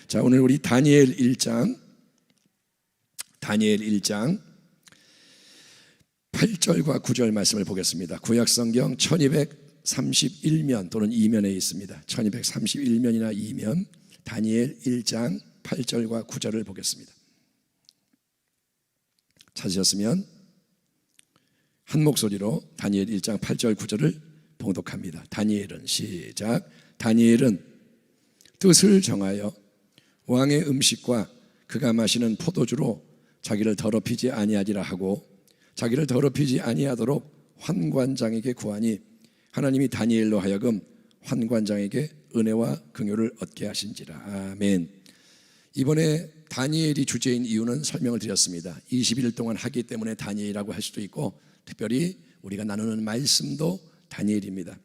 자, 오늘 우리 다니엘 1장 8절과 9절 말씀을 보겠습니다. 구약성경 1231면 또는 2면에 있습니다. 1231면이나 2면 다니엘 1장 8절과 9절을 보겠습니다. 찾으셨으면 한 목소리로 다니엘 1장 8절 9절을 봉독합니다. 다니엘은 시작. 다니엘은 뜻을 정하여 왕의 음식과 그가 마시는 포도주로 자기를 더럽히지 아니하리라 하고 자기를 더럽히지 아니하도록 환관장에게 구하니 하나님이 다니엘로 하여금 환관장에게 은혜와 긍휼을 얻게 하신지라. 아멘. 이번에 다니엘이 주제인 이유는 설명을 드렸습니다. 20일 동안 하기 때문에 다니엘이라고 할 수도 있고, 특별히 우리가 나누는 말씀도 다니엘입니다.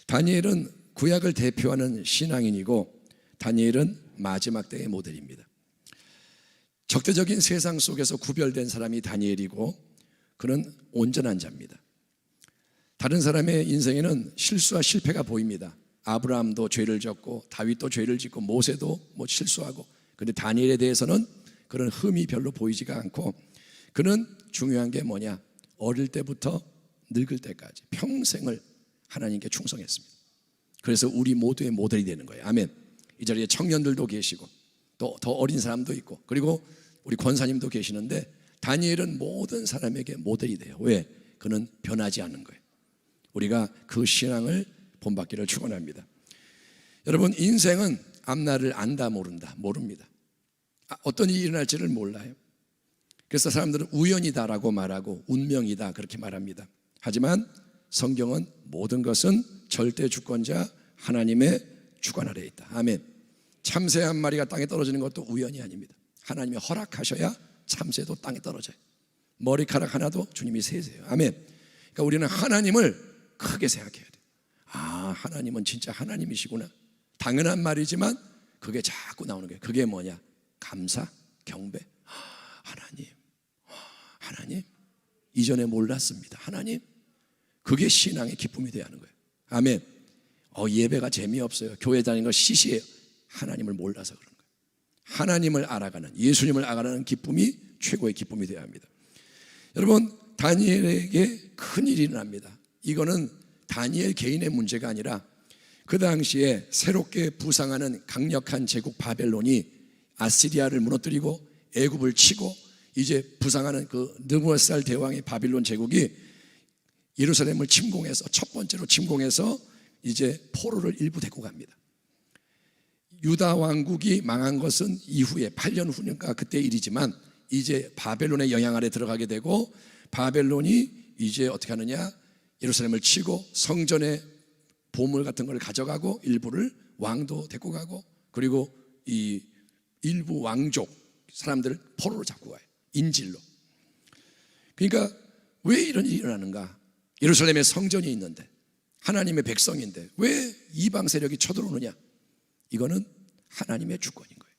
다니엘은 구약을 대표하는 신앙인이고, 다니엘은 마지막 때의 모델입니다. 적대적인 세상 속에서 구별된 사람이 다니엘이고, 그는 온전한 자입니다. 다른 사람의 인생에는 실수와 실패가 보입니다. 아브라함도 죄를 졌고, 다윗도 죄를 짓고, 모세도 실수하고, 그런데 다니엘에 대해서는 그런 흠이 별로 보이지가 않고, 그는 중요한 게 뭐냐? 어릴 때부터 늙을 때까지 평생을 하나님께 충성했습니다. 그래서 우리 모두의 모델이 되는 거예요. 아멘. 이 자리에 청년들도 계시고 또 더 어린 사람도 있고, 그리고 우리 권사님도 계시는데, 다니엘은 모든 사람에게 모델이 돼요. 왜? 그는 변하지 않는 거예요. 우리가 그 신앙을 본받기를 축원합니다. 여러분, 인생은 앞날을 안다 모릅니다. 어떤 일이 일어날지를 몰라요. 그래서 사람들은 우연이다라고 말하고 운명이다 그렇게 말합니다. 하지만 성경은 모든 것은 절대 주권자 하나님의 주권 아래에 있다. 아멘. 참새 한 마리가 땅에 떨어지는 것도 우연이 아닙니다. 하나님이 허락하셔야 참새도 땅에 떨어져요. 머리카락 하나도 주님이 세세요. 아멘. 그러니까 우리는 하나님을 크게 생각해야 돼요. 아, 하나님은 진짜 하나님이시구나. 당연한 말이지만 그게 자꾸 나오는 거예요. 그게 뭐냐? 감사, 경배. 하나님 이전에 몰랐습니다. 하나님, 그게 신앙의 기쁨이 되어야 하는 거예요. 아멘. 예배가 재미없어요. 교회 다니는 거 시시해요. 하나님을 몰라서 그런 거예요. 하나님을 알아가는, 예수님을 알아가는 기쁨이 최고의 기쁨이 되어야 합니다. 여러분, 다니엘에게 큰일이 일어납니다. 이거는 다니엘 개인의 문제가 아니라 그 당시에 새롭게 부상하는 강력한 제국 바벨론이 아시리아를 무너뜨리고 애굽을 치고 이제 부상하는 그 느부갓네살 대왕의 바빌론 제국이 예루살렘을 침공해서, 첫 번째로 침공해서 이제 포로를 일부 데리고 갑니다. 유다 왕국이 망한 것은 이후에 8년 후인가 그때 일이지만, 이제 바벨론의 영향 아래 들어가게 되고, 바벨론이 이제 어떻게 하느냐? 예루살렘을 치고 성전의 보물 같은 걸 가져가고, 일부를 왕도 데리고 가고, 그리고 이 일부 왕족 사람들을 포로로 잡고 가요. 인질로. 그러니까 왜 이런 일이 일어나는가? 예루살렘에 성전이 있는데, 하나님의 백성인데 왜 이방 세력이 쳐들어오느냐? 이거는 하나님의 주권인 거예요.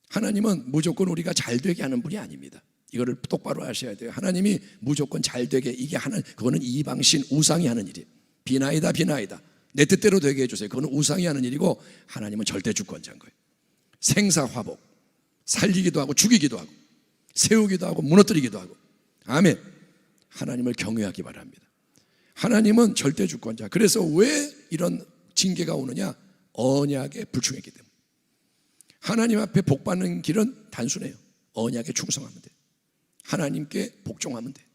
하나님은 무조건 우리가 잘 되게 하는 분이 아닙니다. 이거를 똑바로 아셔야 돼요. 하나님이 무조건 잘 되게, 이게 그거는 이방신 우상이 하는 일이에요. 비나이다 내 뜻대로 되게 해주세요. 그거는 우상이 하는 일이고, 하나님은 절대 주권자인 거예요. 생사화복, 살리기도 하고 죽이기도 하고 세우기도 하고 무너뜨리기도 하고. 아멘. 하나님을 경외하기 바랍니다. 하나님은 절대 주권자. 그래서 왜 이런 징계가 오느냐? 언약에 불충했기 때문에. 하나님 앞에 복받는 길은 단순해요. 언약에 충성하면 돼요. 하나님께 복종하면 돼요.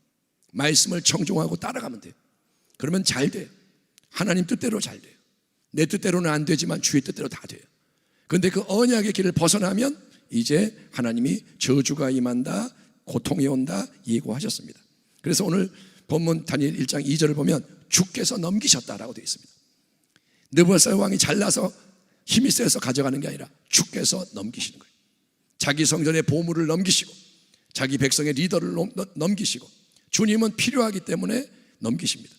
말씀을 청종하고 따라가면 돼요. 그러면 잘 돼요. 하나님 뜻대로 잘 돼요. 내 뜻대로는 안 되지만 주의 뜻대로 다 돼요. 그런데 그 언약의 길을 벗어나면 이제 하나님이 저주가 임한다, 고통이 온다 예고하셨습니다. 그래서 오늘 본문 다니엘 1장 2절을 보면 주께서 넘기셨다라고 되어 있습니다. 느부갓네살 왕이 잘나서 힘이 세서 가져가는 게 아니라 주께서 넘기시는 거예요. 자기 성전의 보물을 넘기시고 자기 백성의 리더를 넘기시고, 주님은 필요하기 때문에 넘기십니다.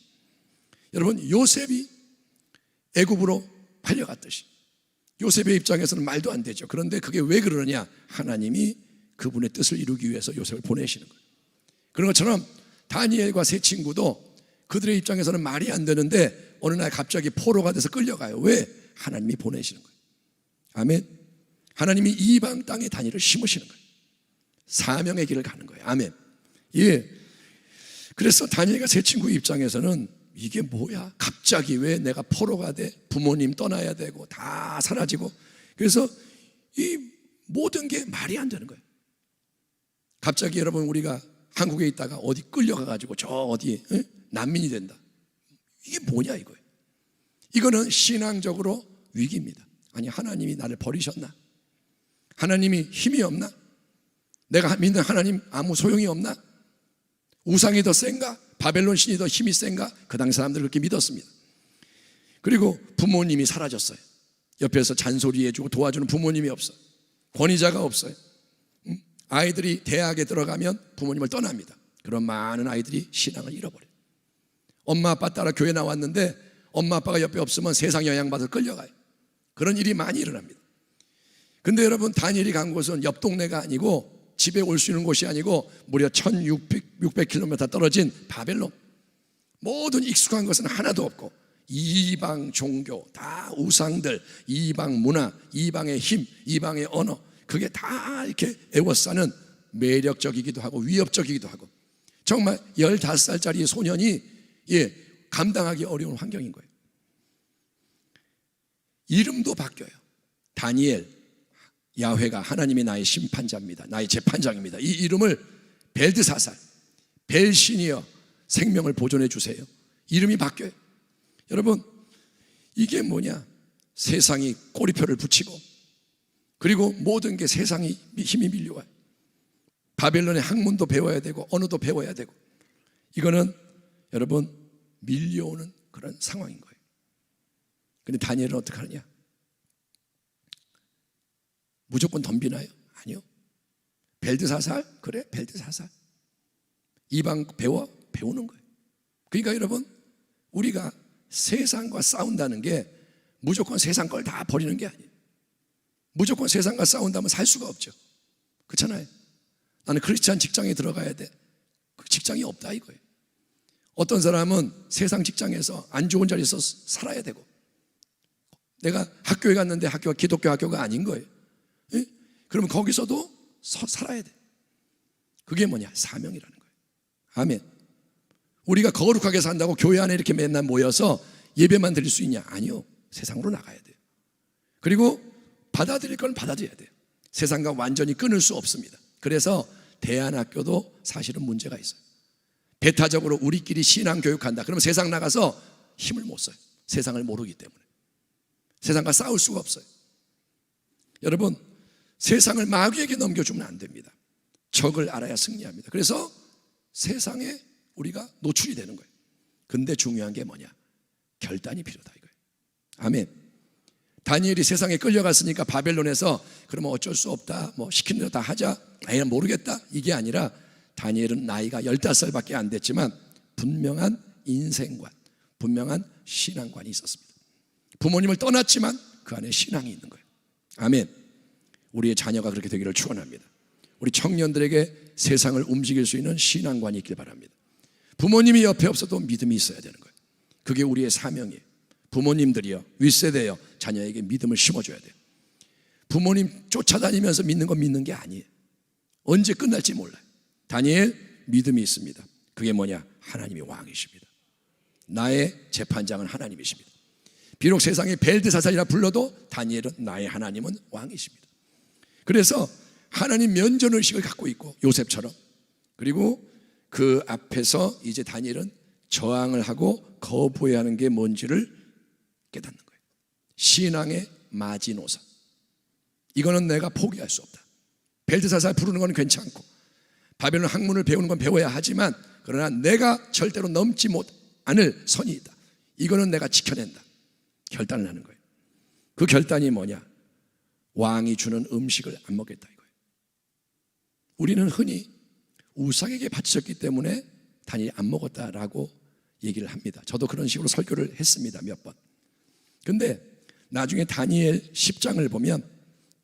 여러분, 요셉이 애굽으로 팔려갔듯이 요셉의 입장에서는 말도 안 되죠. 그런데 그게 왜 그러느냐? 하나님이 그분의 뜻을 이루기 위해서 요셉을 보내시는 거예요. 그런 것처럼 다니엘과 세 친구도 그들의 입장에서는 말이 안 되는데 어느 날 갑자기 포로가 돼서 끌려가요. 왜? 하나님이 보내시는 거예요. 아멘. 하나님이 이방 땅에 다니엘을 심으시는 거예요. 사명의 길을 가는 거예요. 아멘. 예. 그래서 다니엘과 세 친구 입장에서는 이게 뭐야? 갑자기 왜 내가 포로가 돼? 부모님 떠나야 되고 다 사라지고. 그래서 이 모든 게 말이 안 되는 거예요. 갑자기 여러분 우리가 한국에 있다가 어디 끌려가가지고 저 어디 난민이 된다. 이게 뭐냐 이거예요. 이거는 신앙적으로 위기입니다. 아니 하나님이 나를 버리셨나? 하나님이 힘이 없나? 내가 믿는 하나님 아무 소용이 없나? 우상이 더 센가? 바벨론 신이 더 힘이 센가? 그 당시 사람들 그렇게 믿었습니다. 그리고 부모님이 사라졌어요. 옆에서 잔소리해주고 도와주는 부모님이 없어요. 권위자가 없어요. 아이들이 대학에 들어가면 부모님을 떠납니다. 그런 많은 아이들이 신앙을 잃어버려요. 엄마 아빠 따라 교회 나왔는데 엄마 아빠가 옆에 없으면 세상 영향받아 끌려가요. 그런 일이 많이 일어납니다. 근데 여러분 다니엘이 간 곳은 옆 동네가 아니고 집에 올 수 있는 곳이 아니고 무려 1600km 떨어진 바벨론. 모든 익숙한 것은 하나도 없고 이방 종교, 다 우상들, 이방 문화, 이방의 힘, 이방의 언어, 그게 다 이렇게 애워싸는 매력적이기도 하고 위협적이기도 하고 정말 15살짜리 소년이 감당하기 어려운 환경인 거예요. 이름도 바뀌어요. 다니엘, 야훼가 하나님이 나의 심판자입니다. 나의 재판장입니다. 이 이름을 벨드사살, 벨신이여 생명을 보존해 주세요. 이름이 바뀌어요. 여러분 이게 뭐냐? 세상이 꼬리표를 붙이고 그리고 모든 게 세상이 힘이 밀려와요. 바벨론의 학문도 배워야 되고 언어도 배워야 되고 이거는 여러분 밀려오는 그런 상황인 거예요. 그런데 다니엘은 어떻게 하느냐? 무조건 덤비나요? 아니요. 벨드사살? 그래 벨드사살. 이방 배우는 거예요. 그러니까 여러분 우리가 세상과 싸운다는 게 무조건 세상 걸 다 버리는 게 아니에요. 무조건 세상과 싸운다면 살 수가 없죠. 그렇잖아요. 나는 크리스찬 직장에 들어가야 돼. 그 직장이 없다 이거예요. 어떤 사람은 세상 직장에서 안 좋은 자리에서 살아야 되고 내가 학교에 갔는데 학교가 기독교 학교가 아닌 거예요. 예? 그러면 거기서도 살아야 돼. 그게 뭐냐? 사명이라는 거예요. 아멘. 우리가 거룩하게 산다고 교회 안에 이렇게 맨날 모여서 예배만 드릴 수 있냐? 아니요. 세상으로 나가야 돼요. 그리고 받아들일 건 받아들여야 돼요. 세상과 완전히 끊을 수 없습니다. 그래서 대안학교도 사실은 문제가 있어요. 배타적으로 우리끼리 신앙 교육한다. 그러면 세상 나가서 힘을 못 써요. 세상을 모르기 때문에. 세상과 싸울 수가 없어요. 여러분 세상을 마귀에게 넘겨주면 안 됩니다. 적을 알아야 승리합니다. 그래서 세상에 우리가 노출이 되는 거예요. 근데 중요한 게 뭐냐? 결단이 필요하다 이거예요. 아멘. 다니엘이 세상에 끌려갔으니까 바벨론에서 그러면 어쩔 수 없다, 뭐 시키는 대로 다 하자, 아예 모르겠다, 이게 아니라 다니엘은 나이가 15살밖에 안 됐지만 분명한 인생관, 분명한 신앙관이 있었습니다. 부모님을 떠났지만 그 안에 신앙이 있는 거예요. 아멘. 우리의 자녀가 그렇게 되기를 축원합니다. 우리 청년들에게 세상을 움직일 수 있는 신앙관이 있길 바랍니다. 부모님이 옆에 없어도 믿음이 있어야 되는 거예요. 그게 우리의 사명이에요. 부모님들이요, 윗세대요, 자녀에게 믿음을 심어줘야 돼요. 부모님 쫓아다니면서 믿는 건 믿는 게 아니에요. 언제 끝날지 몰라요. 다니엘 믿음이 있습니다. 그게 뭐냐? 하나님이 왕이십니다. 나의 재판장은 하나님이십니다. 비록 세상에 벨드사살이라 불러도 다니엘은 나의 하나님은 왕이십니다. 그래서 하나님 면전의식을 갖고 있고 요셉처럼, 그리고 그 앞에서 이제 다니엘은 저항을 하고 거부해야 하는 게 뭔지를 깨닫는 거예요. 신앙의 마지노선. 이거는 내가 포기할 수 없다. 벨드사살 부르는 건 괜찮고 바벨론 학문을 배우는 건 배워야 하지만 그러나 내가 절대로 넘지 않을 선이 있다. 이거는 내가 지켜낸다. 결단을 하는 거예요. 그 결단이 뭐냐? 왕이 주는 음식을 안 먹겠다 이거예요. 우리는 흔히 우상에게 바쳤기 때문에 다니엘이 안 먹었다라고 얘기를 합니다. 저도 그런 식으로 설교를 했습니다. 몇 번. 근데 나중에 다니엘 10장을 보면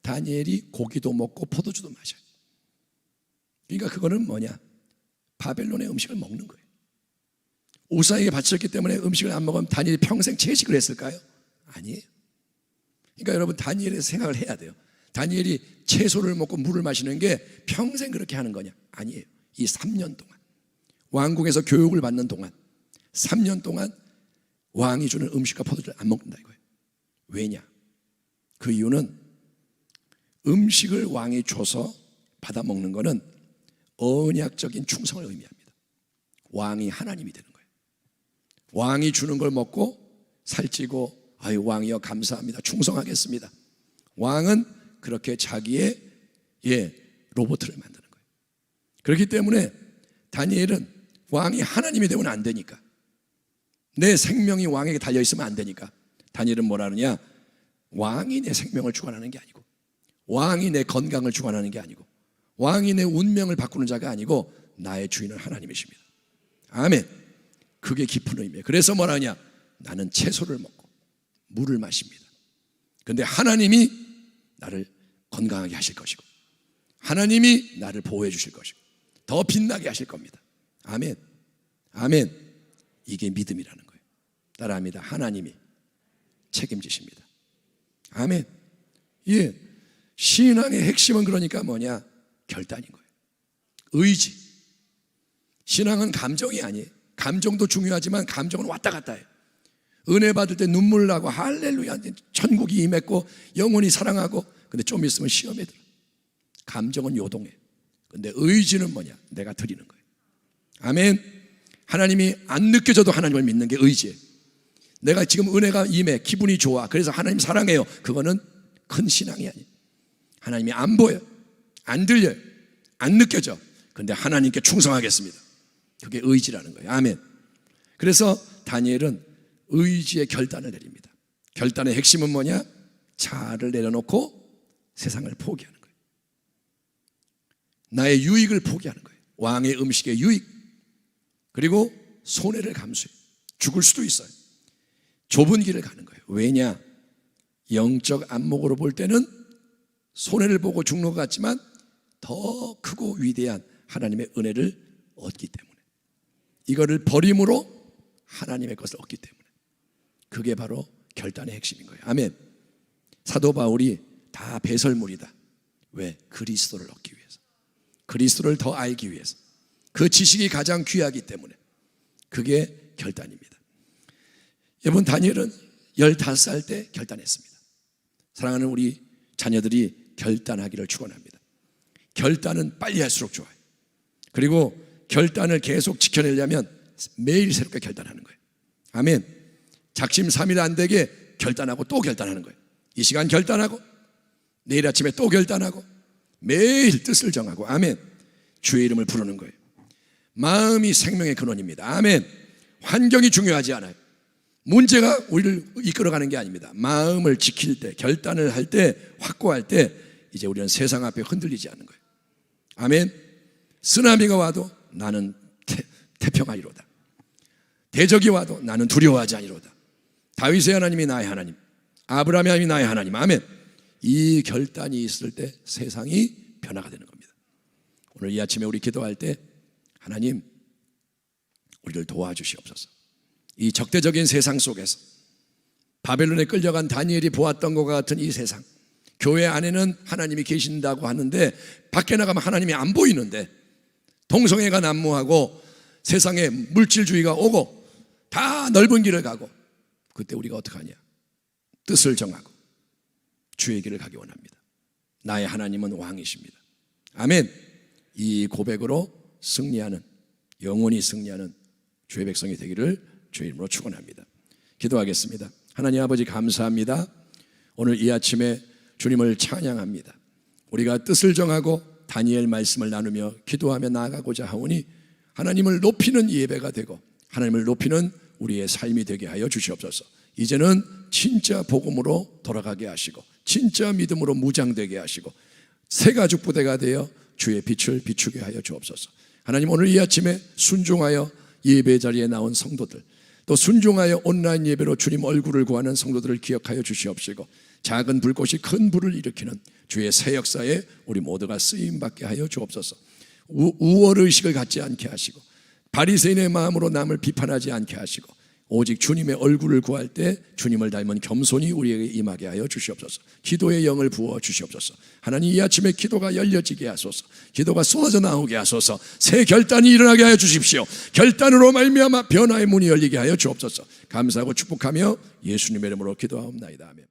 다니엘이 고기도 먹고 포도주도 마셔요. 그러니까 그거는 뭐냐? 바벨론의 음식을 먹는 거예요. 우상에게 바쳤기 때문에 음식을 안 먹으면 다니엘이 평생 채식을 했을까요? 아니에요. 그러니까 여러분 다니엘의 생각을 해야 돼요. 다니엘이 채소를 먹고 물을 마시는 게 평생 그렇게 하는 거냐? 아니에요. 이 3년 동안 왕궁에서 교육을 받는 동안 3년 동안 왕이 주는 음식과 포도주를 안 먹는다 이거예요. 왜냐? 그 이유는 음식을 왕이 줘서 받아 먹는 것은 언약적인 충성을 의미합니다. 왕이 하나님이 되는 거예요. 왕이 주는 걸 먹고 살찌고 아유 왕이여 감사합니다 충성하겠습니다. 왕은 그렇게 자기의 로봇을 만드는 거예요. 그렇기 때문에 다니엘은 왕이 하나님이 되면 안 되니까, 내 생명이 왕에게 달려있으면 안 되니까 다니엘은 뭐라 하느냐? 왕이 내 생명을 주관하는 게 아니고, 왕이 내 건강을 주관하는 게 아니고, 왕이 내 운명을 바꾸는 자가 아니고 나의 주인은 하나님이십니다. 아멘. 그게 깊은 의미예요. 그래서 뭐라 하냐? 나는 채소를 먹고 물을 마십니다. 그런데 하나님이 나를 건강하게 하실 것이고, 하나님이 나를 보호해 주실 것이고, 더 빛나게 하실 겁니다. 아멘. 아멘. 이게 믿음이라는 거예요. 따라합니다. 하나님이 책임지십니다. 아멘. 예. 신앙의 핵심은 그러니까 뭐냐? 결단인 거예요. 의지. 신앙은 감정이 아니에요. 감정도 중요하지만 감정은 왔다 갔다 해요. 은혜 받을 때 눈물 나고 할렐루야 천국이 임했고 영원히 사랑하고, 근데 좀 있으면 시험에 들어. 감정은 요동해. 근데 의지는 뭐냐? 내가 드리는 거예요. 아멘. 하나님이 안 느껴져도 하나님을 믿는 게 의지예요. 내가 지금 은혜가 임해 기분이 좋아 그래서 하나님 사랑해요. 그거는 큰 신앙이 아니에요. 하나님이 안 보여, 안 들려요, 안 느껴져. 근데 하나님께 충성하겠습니다. 그게 의지라는 거예요. 아멘. 그래서 다니엘은 의지의 결단을 내립니다. 결단의 핵심은 뭐냐? 자아를 내려놓고 세상을 포기하는 거예요. 나의 유익을 포기하는 거예요. 왕의 음식의 유익, 그리고 손해를 감수해요. 죽을 수도 있어요. 좁은 길을 가는 거예요. 왜냐? 영적 안목으로 볼 때는 손해를 보고 죽는 것 같지만 더 크고 위대한 하나님의 은혜를 얻기 때문에, 이거를 버림으로 하나님의 것을 얻기 때문에, 그게 바로 결단의 핵심인 거예요. 아멘. 사도 바울이 다 배설물이다. 왜? 그리스도를 얻기 위해서, 그리스도를 더 알기 위해서. 그 지식이 가장 귀하기 때문에 그게 결단입니다. 여러분, 다니엘은 15살 때 결단했습니다. 사랑하는 우리 자녀들이 결단하기를 축원합니다. 결단은 빨리 할수록 좋아요. 그리고 결단을 계속 지켜내려면 매일 새롭게 결단하는 거예요. 아멘. 작심삼일 안 되게 결단하고 또 결단하는 거예요. 이 시간 결단하고 내일 아침에 또 결단하고 매일 뜻을 정하고, 아멘. 주의 이름을 부르는 거예요. 마음이 생명의 근원입니다. 아멘. 환경이 중요하지 않아요. 문제가 우리를 이끌어가는 게 아닙니다. 마음을 지킬 때, 결단을 할 때, 확고할 때 이제 우리는 세상 앞에 흔들리지 않는 거예요. 아멘. 쓰나미가 와도 나는 태평하리로다. 대적이 와도 나는 두려워하지 아니로다. 다윗의 하나님이 나의 하나님, 아브라함의 하나님이 나의 하나님. 아멘. 이 결단이 있을 때 세상이 변화가 되는 겁니다. 오늘 이 아침에 우리 기도할 때 하나님 우리를 도와주시옵소서. 이 적대적인 세상 속에서 바벨론에 끌려간 다니엘이 보았던 것과 같은 이 세상, 교회 안에는 하나님이 계신다고 하는데 밖에 나가면 하나님이 안 보이는데, 동성애가 난무하고 세상에 물질주의가 오고 다 넓은 길을 가고, 그때 우리가 어떻게 하냐? 뜻을 정하고 주의 길을 가기 원합니다. 나의 하나님은 왕이십니다. 아멘. 이 고백으로 승리하는, 영원히 승리하는 주의 백성이 되기를 주의 이름으로 축원합니다. 기도하겠습니다. 하나님 아버지, 감사합니다. 오늘 이 아침에 주님을 찬양합니다. 우리가 뜻을 정하고 다니엘 말씀을 나누며 기도하며 나아가고자 하오니 하나님을 높이는 예배가 되고 하나님을 높이는 우리의 삶이 되게 하여 주시옵소서. 이제는 진짜 복음으로 돌아가게 하시고 진짜 믿음으로 무장되게 하시고 새 가죽 부대가 되어 주의 빛을 비추게 하여 주옵소서. 하나님, 오늘 이 아침에 순종하여 예배 자리에 나온 성도들, 또 순종하여 온라인 예배로 주님 얼굴을 구하는 성도들을 기억하여 주시옵시고, 작은 불꽃이 큰 불을 일으키는 주의 새 역사에 우리 모두가 쓰임받게 하여 주옵소서. 우월의식을 갖지 않게 하시고 바리새인의 마음으로 남을 비판하지 않게 하시고 오직 주님의 얼굴을 구할 때 주님을 닮은 겸손이 우리에게 임하게 하여 주시옵소서. 기도의 영을 부어 주시옵소서. 하나님, 이 아침에 기도가 열려지게 하소서. 기도가 쏟아져 나오게 하소서. 새 결단이 일어나게 하여 주십시오. 결단으로 말미암아 변화의 문이 열리게 하여 주옵소서. 감사하고 축복하며 예수님의 이름으로 기도하옵나이다. 아멘.